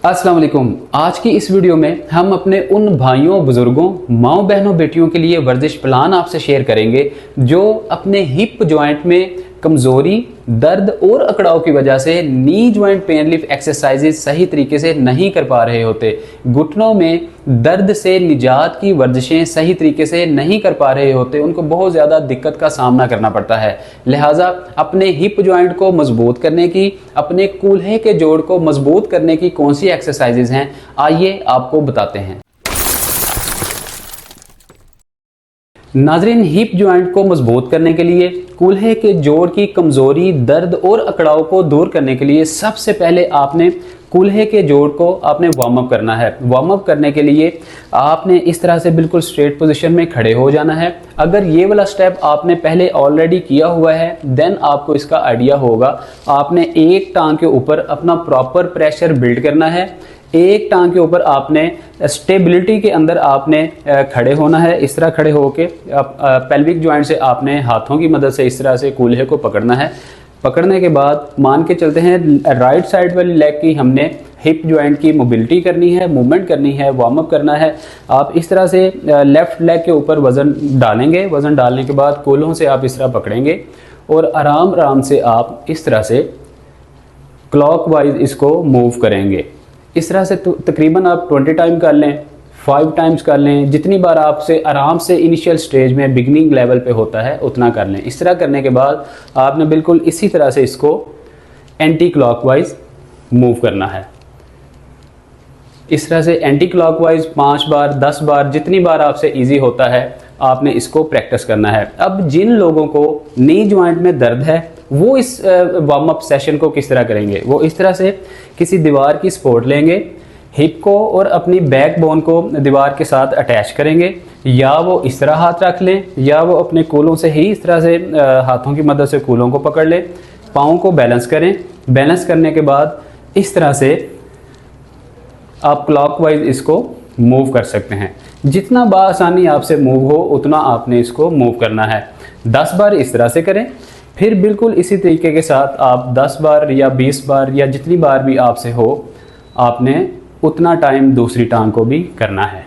अस्सलाम वालेकुम। आज की इस वीडियो में हम अपने उन भाइयों, बुजुर्गों, माओ बहनों, बेटियों के लिए वर्जिश प्लान आपसे शेयर करेंगे जो अपने हिप जॉइंट में कमज़ोरी, दर्द और अकड़ाव की वजह से knee joint pain relief exercises सही तरीके से नहीं कर पा रहे होते। घुटनों में दर्द से निजात की वर्जिशें सही तरीके से नहीं कर पा रहे होते, उनको बहुत ज़्यादा दिक्कत का सामना करना पड़ता है। लिहाजा अपने हिप जॉइंट को मजबूत करने की, अपने कूल्हे के जोड़ को मजबूत करने की कौन सी एक्सरसाइजेज हैं, आइए आपको बताते हैं। नाजरीन, हिप जॉइंट को मजबूत करने के लिए, कूल्हे के जोड़ की कमजोरी, दर्द और अकड़ाव को दूर करने के लिए सबसे पहले आपने कूल्हे के जोड़ को आपने वार्म अप करना है। वार्म अप करने के लिए आपने इस तरह से बिल्कुल स्ट्रेट पोजीशन में खड़े हो जाना है। अगर ये वाला स्टेप आपने पहले ऑलरेडी किया हुआ है देन आपको इसका आइडिया होगा। आपने एक टांग के ऊपर अपना प्रॉपर प्रेशर बिल्ड करना है। एक टांग के ऊपर आपने स्टेबिलिटी के अंदर आपने खड़े होना है। इस तरह खड़े होके पेल्विक जॉइंट से आपने हाथों की मदद से इस तरह से कूल्हे को पकड़ना है। पकड़ने के बाद मान के चलते हैं राइट साइड वाली लेग की हमने हिप जॉइंट की मोबिलिटी करनी है, मूवमेंट करनी है, वार्म अप करना है। आप इस तरह से लेफ्ट लेग के ऊपर वज़न डालेंगे। वज़न डालने के बाद कूल्हों से आप इस तरह पकड़ेंगे और आराम आराम से आप इस तरह से क्लॉकवाइज इसको मूव करेंगे। इस तरह से तकरीबन आप 20 टाइम कर लें, 5 टाइम्स कर लें, जितनी बार आपसे आराम से इनिशियल स्टेज में बिगनिंग लेवल पे होता है उतना कर लें। इस तरह करने के बाद आपने बिल्कुल इसी तरह से इसको एंटी क्लॉकवाइज मूव करना है। इस तरह से एंटी क्लॉकवाइज 5 बार, 10 बार, जितनी बार आपसे इजी होता है आपने इसको प्रैक्टिस करना है। अब जिन लोगों को नी जॉइंट में दर्द है वो इस वार्म अप सेशन को किस तरह करेंगे, वो इस तरह से किसी दीवार की सपोर्ट लेंगे, हिप को और अपनी बैक बोन को दीवार के साथ अटैच करेंगे, या वो इस तरह हाथ रख लें या वो अपने कूलों से ही इस तरह से हाथों की मदद से कूलों को पकड़ लें। पाँव को बैलेंस करें। बैलेंस करने के बाद इस तरह से आप क्लॉकवाइज इसको मूव कर सकते हैं। जितना बासानी आपसे मूव हो उतना आपने इसको मूव करना है। 10 बार इस तरह से करें। फिर बिल्कुल इसी तरीके के साथ आप 10 बार या 20 बार या जितनी बार भी आपसे हो आपने उतना टाइम दूसरी टांग को भी करना है।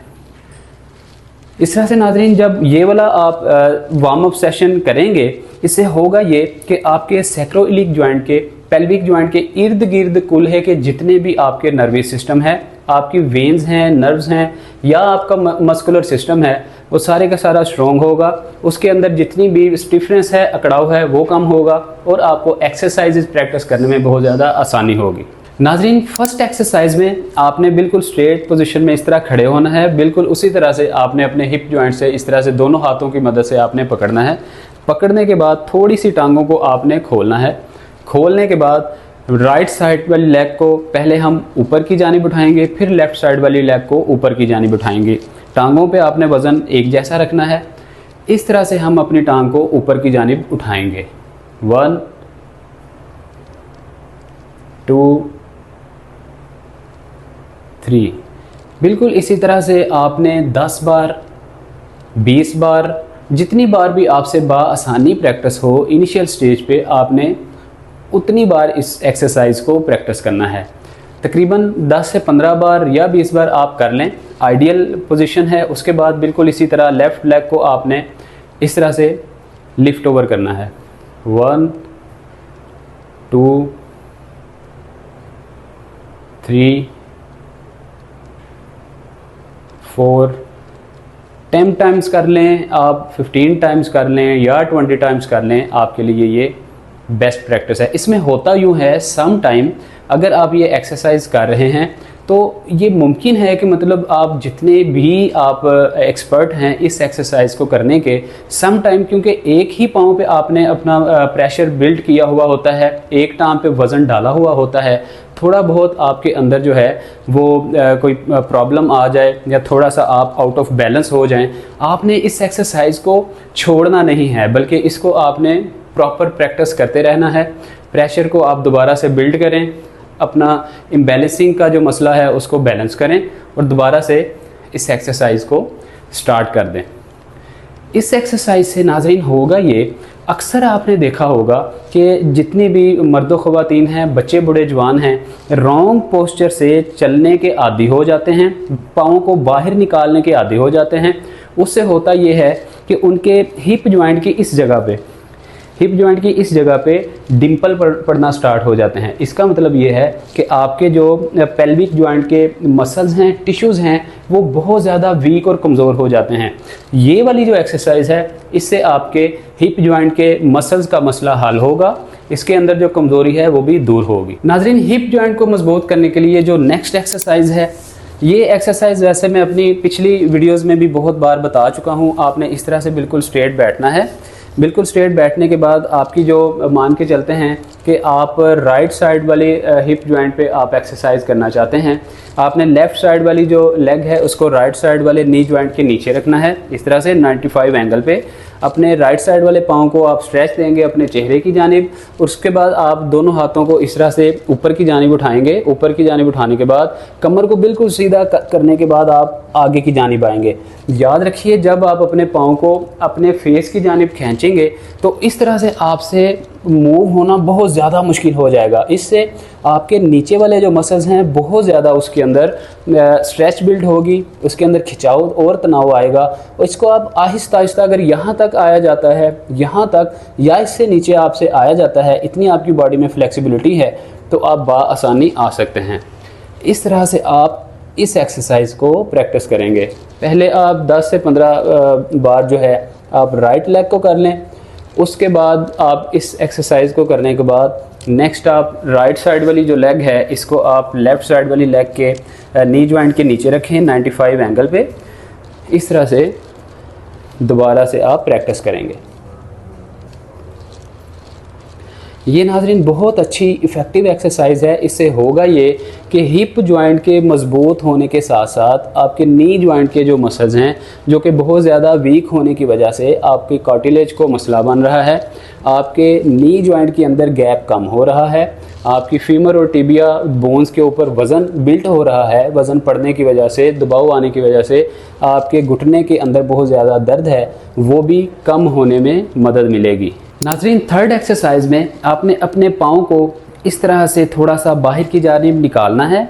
इस तरह से नाज़रीन, जब ये वाला आप वार्म अप सेशन करेंगे इससे होगा ये कि आपके सैक्रोइलिक जॉइंट के, पेल्विक जॉइंट के इर्द गिर्द कूल्हे के जितने भी आपके नर्वस सिस्टम है, आपकी वेन्स हैं, नर्व्स हैं या आपका मस्कुलर सिस्टम है, वो सारे का सारा स्ट्रॉन्ग होगा। उसके अंदर जितनी भी स्टिफनेस है, अकड़ाव है, वो कम होगा और आपको एक्सरसाइजेज प्रैक्टिस करने में बहुत ज़्यादा आसानी होगी। नाजरीन, फर्स्ट एक्सरसाइज में आपने बिल्कुल स्ट्रेट पोजीशन में इस तरह खड़े होना है। बिल्कुल उसी तरह से आपने अपने हिप जॉइंट से इस तरह से दोनों हाथों की मदद से आपने पकड़ना है। पकड़ने के बाद थोड़ी सी टांगों को आपने खोलना है। खोलने के बाद राइट साइड वाली लेग को पहले हम ऊपर की जानिब उठाएंगे, फिर लेफ्ट साइड वाली लेग को ऊपर की जानिब उठाएंगे। टांगों पे आपने वज़न एक जैसा रखना है। इस तरह से हम अपनी टांग को ऊपर की जानिब उठाएंगे। 1 2 3। बिल्कुल इसी तरह से आपने 10 बार, 20 बार, जितनी बार भी आपसे बाआसानी प्रैक्टिस हो इनिशियल स्टेज पे आपने उतनी बार इस एक्सरसाइज को प्रैक्टिस करना है। तकरीबन 10 से 15 बार या 20 बार आप कर लें, आइडियल पोजीशन है। उसके बाद बिल्कुल इसी तरह लेफ़्ट लेग को आपने इस तरह से लिफ्ट ओवर करना है। 1 2 3 4 10 टाइम्स कर लें, आप 15 टाइम्स कर लें या 20 टाइम्स कर लें, आपके लिए ये बेस्ट प्रैक्टिस है। इसमें होता यूँ है, सम टाइम अगर आप ये एक्सरसाइज कर रहे हैं तो ये मुमकिन है कि मतलब आप जितने भी आप एक्सपर्ट हैं इस एक्सरसाइज को करने के, सम टाइम क्योंकि एक ही पाँव पे आपने अपना प्रेशर बिल्ड किया हुआ होता है, एक टांग पे वज़न डाला हुआ होता है, थोड़ा बहुत आपके अंदर जो है वो कोई प्रॉब्लम आ जाए या थोड़ा सा आप आउट ऑफ बैलेंस हो जाएं, आपने इस एक्सरसाइज को छोड़ना नहीं है, बल्कि इसको आपने प्रॉपर प्रैक्टिस करते रहना है। प्रेशर को आप दोबारा से बिल्ड करें, अपना इम्बैलेंसिंग का जो मसला है उसको बैलेंस करें और दोबारा से इस एक्सरसाइज को स्टार्ट कर दें। इस एक्सरसाइज से नाज़रीन होगा ये, अक्सर आपने देखा होगा कि जितनी भी मर्द ख़वातीन हैं, बच्चे बूढ़े जवान हैं, रॉन्ग पोस्चर से चलने के आदी हो जाते हैं, पाँव को बाहर निकालने के आदी हो जाते हैं। उससे होता ये है कि उनके हिप जॉइंट की इस जगह पे डिंपल पड़ना स्टार्ट हो जाते हैं। इसका मतलब ये है कि आपके जो पेल्विक जॉइंट के मसल्स हैं, टिश्यूज़ हैं, वो बहुत ज़्यादा वीक और कमज़ोर हो जाते हैं। ये वाली जो एक्सरसाइज है, इससे आपके हिप जॉइंट के मसल्स का मसला हल होगा, इसके अंदर जो कमज़ोरी है वो भी दूर होगी। नाज़रीन, हिप जॉइंट को मजबूत करने के लिए जो नेक्स्ट एक्सरसाइज है, ये एक्सरसाइज वैसे मैं अपनी पिछली वीडियोज़ में भी बहुत बार बता चुका हूँ। आपने इस तरह से बिल्कुल स्ट्रेट बैठना है। बिल्कुल स्ट्रेट बैठने के बाद आपकी जो मान के चलते हैं कि आप राइट साइड वाले हिप जॉइंट पे आप एक्सरसाइज करना चाहते हैं, आपने लेफ़्ट साइड वाली जो लेग है उसको राइट साइड वाले नी जॉइंट के नीचे रखना है। इस तरह से 95 एंगल पे अपने राइट साइड वाले पाँव को आप स्ट्रेच देंगे अपने चेहरे की जानिब। उसके बाद आप दोनों हाथों को इस तरह से ऊपर की जानिब उठाएंगे। ऊपर की जानिब उठाने के बाद कमर को बिल्कुल सीधा करने के बाद आप आगे की जानिब आएंगे। याद रखिए, जब आप अपने पाँव को अपने फेस की जानिब खींचेंगे तो इस तरह से आपसे मूव होना बहुत ज़्यादा मुश्किल हो जाएगा। इससे आपके नीचे वाले जो मसल्स हैं बहुत ज़्यादा उसके अंदर स्ट्रेच बिल्ड होगी, उसके अंदर खिंचाव और तनाव आएगा। और इसको आप आहिस्ता आहिस्ता अगर यहाँ तक आया जाता है, यहाँ तक या इससे नीचे आपसे आया जाता है, इतनी आपकी बॉडी में फ्लेक्सिबिलिटी है तो आप बाआसानी आ सकते हैं। इस तरह से आप इस एक्सरसाइज को प्रैक्टिस करेंगे। पहले आप 10 से 15 बार जो है आप राइट लेग को कर लें। उसके बाद आप इस एक्सरसाइज को करने के बाद नेक्स्ट आप राइट साइड वाली जो लेग है इसको आप लेफ़्ट साइड वाली लेग के नी जॉइंट के नीचे रखें 95 एंगल पे। इस तरह से दोबारा से आप प्रैक्टिस करेंगे। ये नाज़रीन बहुत अच्छी इफ़ेक्टिव एक्सरसाइज है। इससे होगा ये कि हिप जॉइंट के मज़बूत होने के साथ साथ आपके नी जॉइंट के जो मसल्स हैं, जो कि बहुत ज़्यादा वीक होने की वजह से आपके कार्टिलेज को मसला बन रहा है, आपके नी जॉइंट के अंदर गैप कम हो रहा है, आपकी फीमर और टिबिया बोन्स के ऊपर वज़न बिल्ट हो रहा है, वज़न पड़ने की वजह से, दबाव आने की वजह से आपके घुटने के अंदर बहुत ज़्यादा दर्द है, वो भी कम होने में मदद मिलेगी। नाज़रीन, थर्ड एक्सरसाइज में आपने अपने पाँव को इस तरह से थोड़ा सा बाहर की जानिब निकालना है।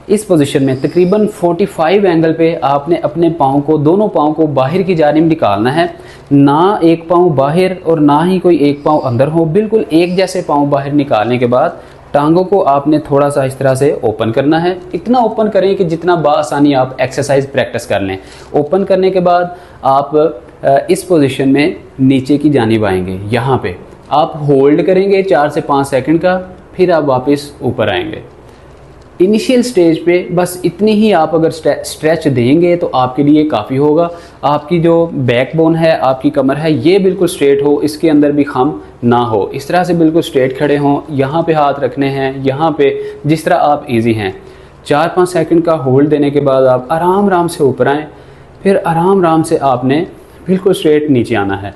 इस पोजीशन में तकरीबन 45 एंगल पे आपने अपने पाँव को, दोनों पाँव को बाहर की जानिब निकालना है। ना एक पाँव बाहर और ना ही कोई एक पाँव अंदर हो, बिल्कुल एक जैसे पाँव बाहर निकालने के बाद टांगों को आपने थोड़ा सा इस तरह से ओपन करना है। इतना ओपन करें कि जितना बाआसानी आप एक्सरसाइज प्रैक्टिस कर लें। ओपन करने के बाद आप इस पोजीशन में नीचे की जानिब आएंगे। यहाँ पे आप होल्ड करेंगे 4 से 5 सेकंड का, फिर आप वापस ऊपर आएंगे। इनिशियल स्टेज पे बस इतनी ही आप अगर स्ट्रेच देंगे तो आपके लिए काफ़ी होगा। आपकी जो बैकबोन है, आपकी कमर है, ये बिल्कुल स्ट्रेट हो, इसके अंदर भी खम ना हो। इस तरह से बिल्कुल स्ट्रेट खड़े हों। यहाँ पे हाथ रखने हैं, यहाँ पे जिस तरह आप इजी हैं। 4-5 सेकंड का होल्ड देने के बाद आप आराम आराम से ऊपर आएँ। फिर आराम आराम से आपने बिल्कुल स्ट्रेट नीचे आना है।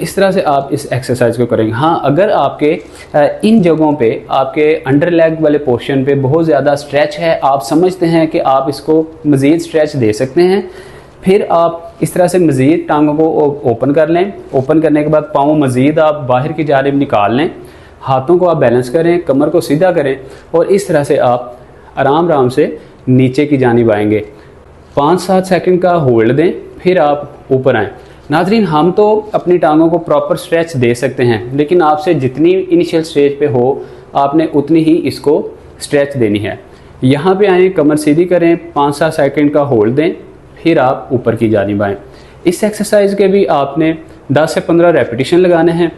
इस तरह से आप इस एक्सरसाइज को करेंगे। हाँ, अगर आपके इन जगहों पे, आपके अंडर लेग वाले पोर्शन पे बहुत ज़्यादा स्ट्रेच है, आप समझते हैं कि आप इसको मज़ीद स्ट्रेच दे सकते हैं, फिर आप इस तरह से मज़ीद टांगों को ओपन कर लें। ओपन करने के बाद पाँव मज़ीद आप बाहर की जानिब निकाल लें। हाथों को आप बैलेंस करें, कमर को सीधा करें और इस तरह से आप आराम आराम से नीचे की जानिब आएंगे। 5-7 सेकंड का होल्ड दें, फिर आप ऊपर आएँ। नाज़रीन, हम तो अपनी टांगों को प्रॉपर स्ट्रेच दे सकते हैं, लेकिन आपसे जितनी इनिशियल स्टेज पे हो आपने उतनी ही इसको स्ट्रेच देनी है। यहाँ पे आएँ, कमर सीधी करें, 5-7 सेकंड का होल्ड दें, फिर आप ऊपर की जानिब आएँ। इस एक्सरसाइज के भी आपने 10 से 15 रेपिटेशन लगाने हैं।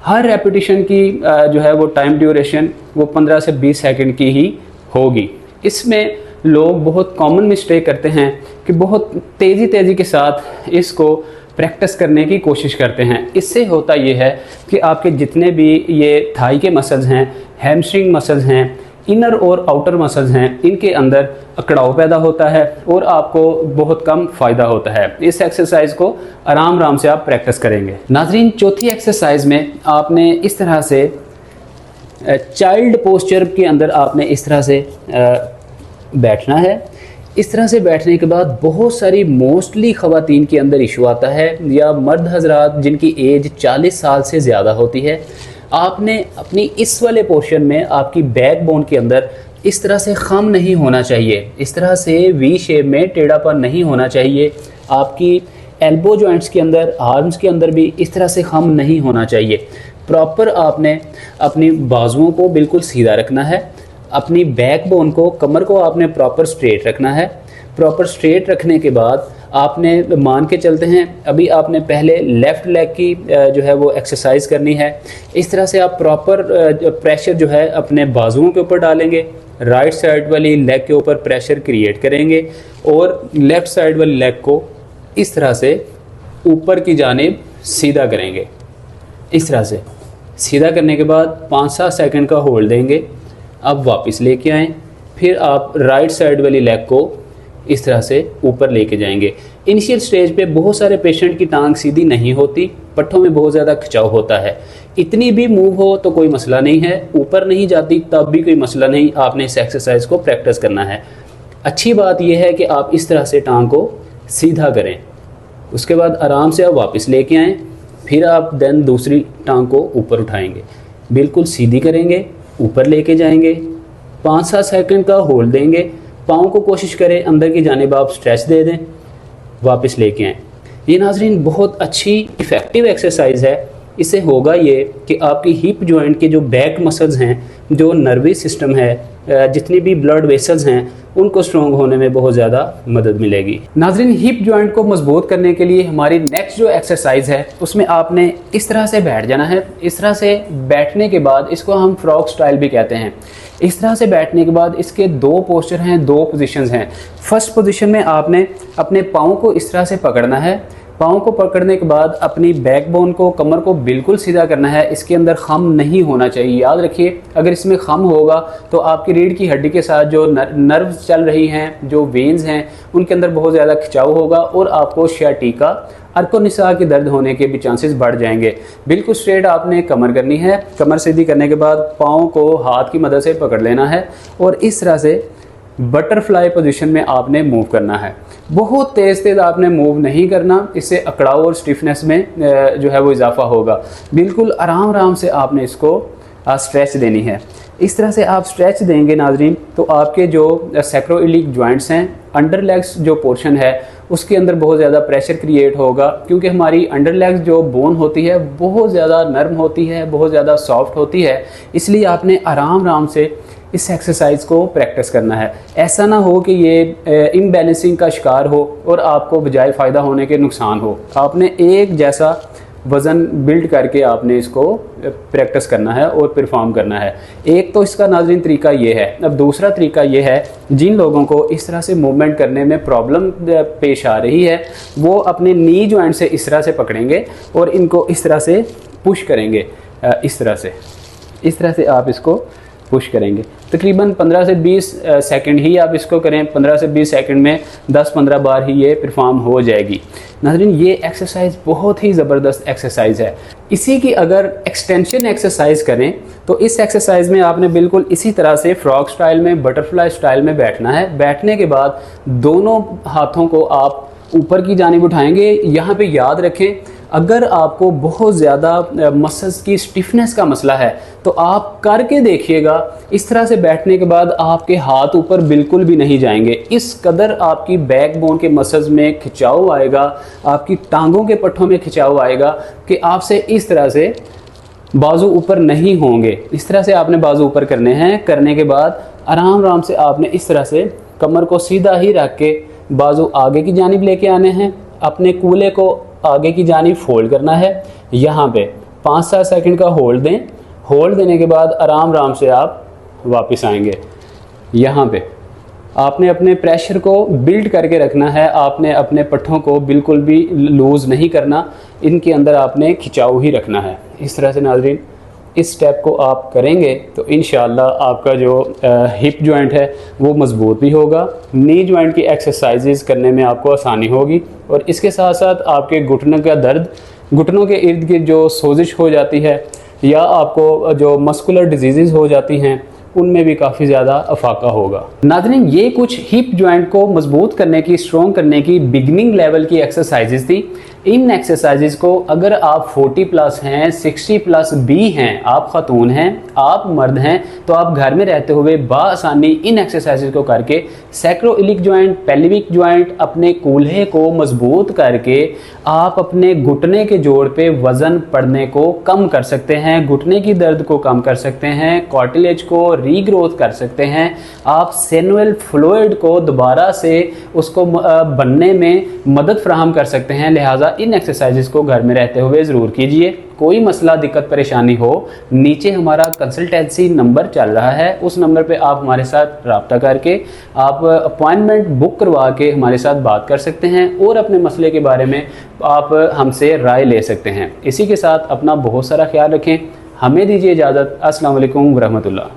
हर रेपिटेशन की जो है वो टाइम ड्यूरेशन वो 15 से 20 सेकंड की ही होगी। इसमें लोग बहुत कॉमन मिस्टेक करते हैं कि बहुत तेज़ी के साथ इसको प्रैक्टिस करने की कोशिश करते हैं। इससे होता ये है कि आपके जितने भी ये थाई के मसल्स हैं, हैमस्ट्रिंग मसल्स हैं, इनर और आउटर मसल्स हैं, इनके अंदर अकड़ाव पैदा होता है और आपको बहुत कम फ़ायदा होता है। इस एक्सरसाइज को आराम आराम से आप प्रैक्टिस करेंगे। नाज़रीन, चौथी एक्सरसाइज में आपने इस तरह से चाइल्ड पोस्चर के अंदर आपने इस तरह से बैठना है। इस तरह से बैठने के बाद बहुत सारी मोस्टली ख़वातीन के अंदर इशू आता है, या मर्द हजरात जिनकी एज 40 साल से ज़्यादा होती है। आपने अपनी इस वाले पोर्शन में आपकी बैक बोन के अंदर इस तरह से खम नहीं होना चाहिए, इस तरह से वी शेप में टेढ़ापन नहीं होना चाहिए। आपकी एल्बो जॉइंट्स के अंदर, आर्म्स के अंदर भी इस तरह से खम नहीं होना चाहिए। प्रॉपर आपने अपनी बाजुओं को बिल्कुल सीधा रखना है, अपनी बैक बोन को, कमर को आपने प्रॉपर स्ट्रेट रखना है। प्रॉपर स्ट्रेट रखने के बाद आपने मान के चलते हैं, अभी आपने पहले लेफ़्ट लेग की जो है वो एक्सरसाइज करनी है। इस तरह से आप प्रॉपर प्रेशर जो है अपने बाजुओं के ऊपर डालेंगे, राइट साइड वाली लेग के ऊपर प्रेशर क्रिएट करेंगे और लेफ़्ट साइड वाली लेग को इस तरह से ऊपर की जानिब सीधा करेंगे। इस तरह से सीधा करने के बाद 5-7 सेकंड का होल्ड देंगे। अब वापस लेके आएँ, फिर आप राइट साइड वाली लेग को इस तरह से ऊपर लेके जाएंगे। इनिशियल स्टेज पे बहुत सारे पेशेंट की टांग सीधी नहीं होती, पट्ठों में बहुत ज़्यादा खिंचाव होता है। इतनी भी मूव हो तो कोई मसला नहीं है, ऊपर नहीं जाती तब भी कोई मसला नहीं, आपने इस एक्सरसाइज को प्रैक्टिस करना है। अच्छी बात यह है कि आप इस तरह से टांग को सीधा करें, उसके बाद आराम से आप वापस लेके आएँ, फिर आप देन दूसरी टांग को ऊपर उठाएंगे, बिल्कुल सीधी करेंगे, ऊपर लेके जाएंगे, 5-7 सेकंड का होल्ड देंगे। पाँव को कोशिश करें अंदर की जानिब आप स्ट्रेच दे दें, वापस लेके आएँ। ये नाज़रीन बहुत अच्छी इफ़ेक्टिव एक्सरसाइज है। इससे होगा ये कि आपकी हिप जॉइंट के जो बैक मसल्स हैं, जो नर्वस सिस्टम है, जितनी भी ब्लड वेसल्स हैं, उनको स्ट्रॉन्ग होने में बहुत ज़्यादा मदद मिलेगी। नाज़रीन, हिप जॉइंट को मजबूत करने के लिए हमारी नेक्स्ट जो एक्सरसाइज है उसमें आपने इस तरह से बैठ जाना है। इस तरह से बैठने के बाद, इसको हम फ्रॉग स्टाइल भी कहते हैं। इस तरह से बैठने के बाद इसके 2 पोस्चर हैं, 2 पोजीशंस हैं। फर्स्ट पोजीशन में आपने अपने पाँव को इस तरह से पकड़ना है। पाँव को पकड़ने के बाद अपनी बैक बोन को, कमर को बिल्कुल सीधा करना है। इसके अंदर खम नहीं होना चाहिए, याद रखिए। अगर इसमें खम होगा तो आपकी रीढ़ की हड्डी के साथ जो नर्व्स चल रही हैं, जो वेन्स हैं, उनके अंदर बहुत ज़्यादा खिंचाव होगा और आपको शियाटिका, अर्कोनिसा के दर्द होने के भी चांसेस बढ़ जाएंगे। बिल्कुल स्ट्रेट आपने कमर करनी है। कमर सीधी करने के बाद पाँव को हाथ की मदद से पकड़ लेना है और इस तरह से बटरफ्लाई पोजीशन में आपने मूव करना है। बहुत तेज़ आपने मूव नहीं करना, इससे अकड़ाव और स्टिफनेस में जो है वो इजाफा होगा। बिल्कुल आराम से आपने इसको स्ट्रेच देनी है। इस तरह से आप स्ट्रेच देंगे नाजरीन, तो आपके जो सैक्रोइलिक जॉइंट्स हैं, अंडर लेग्स जो पोर्शन है उसके अंदर बहुत ज़्यादा प्रेशर क्रिएट होगा, क्योंकि हमारी अंडर लेग्स जो बोन होती है बहुत ज़्यादा नरम होती है, बहुत ज़्यादा सॉफ्ट होती है। इसलिए आपने आराम से इस एक्सरसाइज को प्रैक्टिस करना है। ऐसा ना हो कि ये इम्बैलेंसिंग का शिकार हो और आपको बजाय फ़ायदा होने के नुकसान हो। आपने एक जैसा वज़न बिल्ड करके आपने इसको प्रैक्टिस करना है और परफॉर्म करना है। एक तो इसका नाज़रीन तरीका ये है। अब दूसरा तरीका ये है, जिन लोगों को इस तरह से मूवमेंट करने में प्रॉब्लम पेश आ रही है, वो अपने नी जॉइंट से इस तरह से पकड़ेंगे और इनको इस तरह से पुश करेंगे। इस तरह से आप इसको पुश करेंगे। तकरीबन 15 से 20 सेकंड ही आप इसको करें। 15 से 20 सेकंड में 10-15 बार ही ये परफॉर्म हो जाएगी। नाज़रीन, ये एक्सरसाइज बहुत ही ज़बरदस्त एक्सरसाइज है। इसी की अगर एक्सटेंशन एक्सरसाइज करें तो इस एक्सरसाइज में आपने बिल्कुल इसी तरह से फ्रॉग स्टाइल में, बटरफ्लाई स्टाइल में बैठना है। बैठने के बाद दोनों हाथों को आप ऊपर की जानिब उठाएंगे। यहाँ पे याद रखें, अगर आपको बहुत ज़्यादा मसल्स की स्टिफनेस का मसला है तो आप करके देखिएगा। इस तरह से बैठने के बाद आपके हाथ ऊपर बिल्कुल भी नहीं जाएंगे। इस कदर आपकी बैक बोन के मसल्स में खिंचाव आएगा, आपकी टांगों के पट्टों में खिंचाव आएगा कि आपसे इस तरह से बाजू ऊपर नहीं होंगे। इस तरह से आपने बाजू ऊपर करने हैं। करने के बाद आराम से आपने इस तरह से कमर को सीधा ही रख के बाजू आगे की जानिब लेके आने हैं। अपने कूल्हे को आगे की जानिब फोल्ड करना है। यहाँ पे 5-7 सेकंड का होल्ड दें। होल्ड देने के बाद आराम से आप वापस आएंगे। यहाँ पे आपने अपने प्रेशर को बिल्ड करके रखना है। आपने अपने पट्ठों को बिल्कुल भी लूज़ नहीं करना, इनके अंदर आपने खिंचाव ही रखना है। इस तरह से नाज़रीन, इस स्टेप को आप करेंगे तो इंशाअल्लाह आपका जो हिप जॉइंट है वो मज़बूत भी होगा। नी जॉइंट की एक्सरसाइजेज करने में आपको आसानी होगी और इसके साथ साथ आपके घुटनों का दर्द, घुटनों के इर्द गिर्द जो सोजिश हो जाती है या आपको जो मस्कुलर डिजीज़ हो जाती हैं उनमें भी काफ़ी ज़्यादा अफाका होगा। नाज़रीन, ये कुछ हिप जॉइंट को मजबूत करने की, स्ट्रॉन्ग करने की बिगनिंग लेवल की एक्सरसाइजेज थी। इन एक्सरसाइजेज को अगर आप 40 प्लस हैं, 60 प्लस भी हैं, आप खातून हैं, आप मर्द हैं, तो आप घर में रहते हुए बाआसानी इन एक्सरसाइजेज को करके सैक्रोइलिक जॉइंट, पेल्विक जॉइंट, अपने कूल्हे को मजबूत करके आप अपने घुटने के जोड़ पे वजन पड़ने को कम कर सकते हैं, घुटने की दर्द को कम कर सकते हैं, कार्टिलेज को रीग्रोथ कर सकते हैं, आप सेनुअल फ्लूइड को दोबारा से उसको बनने में मदद फराहम कर सकते हैं। लिहाजा इन एक्सरसाइजेस को घर में रहते हुए ज़रूर कीजिए। कोई मसला, दिक्कत, परेशानी हो, नीचे हमारा कंसल्टेंसी नंबर चल रहा है, उस नंबर पे आप हमारे साथ रब्ता करके आप अपॉइंटमेंट बुक करवा के हमारे साथ बात कर सकते हैं और अपने मसले के बारे में आप हमसे राय ले सकते हैं। इसी के साथ अपना बहुत सारा ख्याल रखें। हमें दीजिए इजाज़त। अस्सलाम वालेकुम व रहमतुल्लाह।